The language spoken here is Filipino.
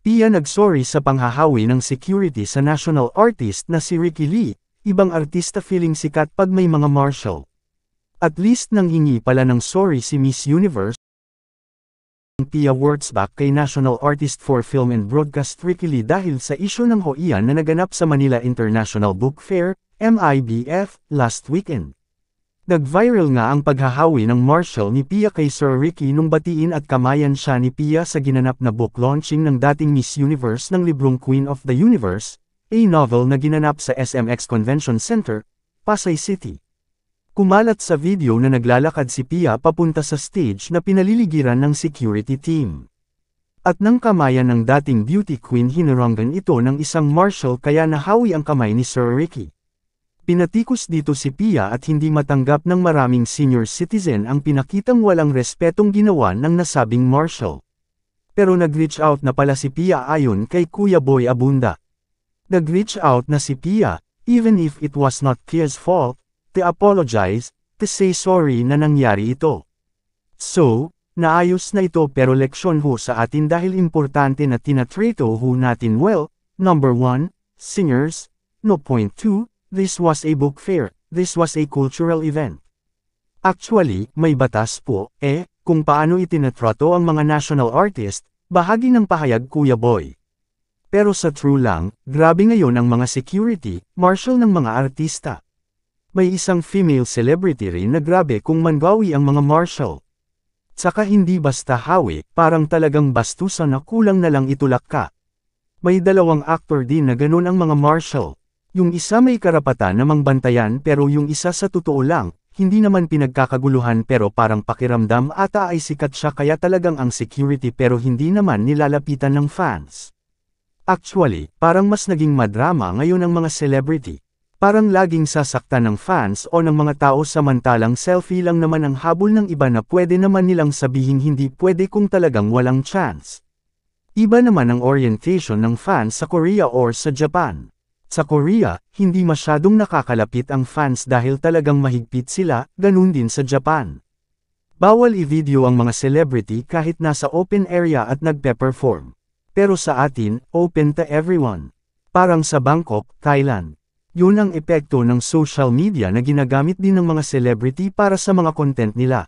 Pia nagsorry sa panghahawi ng security sa national artist na si Ricky Lee, ibang artista feeling sikat pag may mga martial. At least nanghingi pala ng sorry si Miss Universe. Pia Wurtzbach kay national artist for film and broadcast Ricky Lee dahil sa isyu ng Hoian na naganap sa Manila International Book Fair, MIBF, last weekend. Nag-viral nga ang paghahawi ng martial ni Pia kay Sir Ricky nung batiin at kamayan siya ni Pia sa ginanap na book launching ng dating Miss Universe ng librong Queen of the Universe, a novel na ginanap sa SMX Convention Center, Pasay City. Kumalat sa video na naglalakad si Pia papunta sa stage na pinaliligiran ng security team. At nang kamayan ng dating beauty queen hinarangan ito ng isang martial kaya nahawi ang kamay ni Sir Ricky. Pinatikos dito si Pia at hindi matanggap ng maraming senior citizen ang pinakitang walang respetong ginawa ng nasabing martial. Pero nag-reach out na pala si Pia ayon kay Kuya Boy Abunda. Nag-reach out na si Pia, even if it was not Pia's fault, to apologize, to say sorry na nangyari ito. So, naayos na ito pero leksyon ho sa atin dahil importante na tinatrato ho natin well. Number 1, singers. No. Point 2, this was a book fair, this was a cultural event. Actually, may batas po, kung paano itinatrato ang mga national artist, bahagi ng pahayag Kuya Boy. Pero sa true lang, grabe ngayon ang mga security, martial ng mga artista. May isang female celebrity rin na grabe kung mangawi ang mga martial. Tsaka hindi basta hawi, parang talagang bastusan na kulang na lang itulak ka. May dalawang aktor din na ganun ang mga martial. Yung isa may karapatan namang bantayan pero yung isa sa totoo lang, hindi naman pinagkakaguluhan pero parang pakiramdam ata ay sikat siya kaya talagang ang security pero hindi naman nilalapitan ng fans. Actually, parang mas naging madrama ngayon ang mga celebrity. Parang laging sasaktan ng fans o ng mga tao samantalang selfie lang naman ang habol ng iba na pwede naman nilang sabihing hindi pwede kung talagang walang chance. Iba naman ang orientation ng fans sa Korea or sa Japan. Sa Korea, hindi masyadong nakakalapit ang fans dahil talagang mahigpit sila, ganun din sa Japan. Bawal i-video ang mga celebrity kahit nasa open area at nagpe-perform. Pero sa atin, open to everyone. Parang sa Bangkok, Thailand. Yun ang epekto ng social media na ginagamit din ng mga celebrity para sa mga content nila.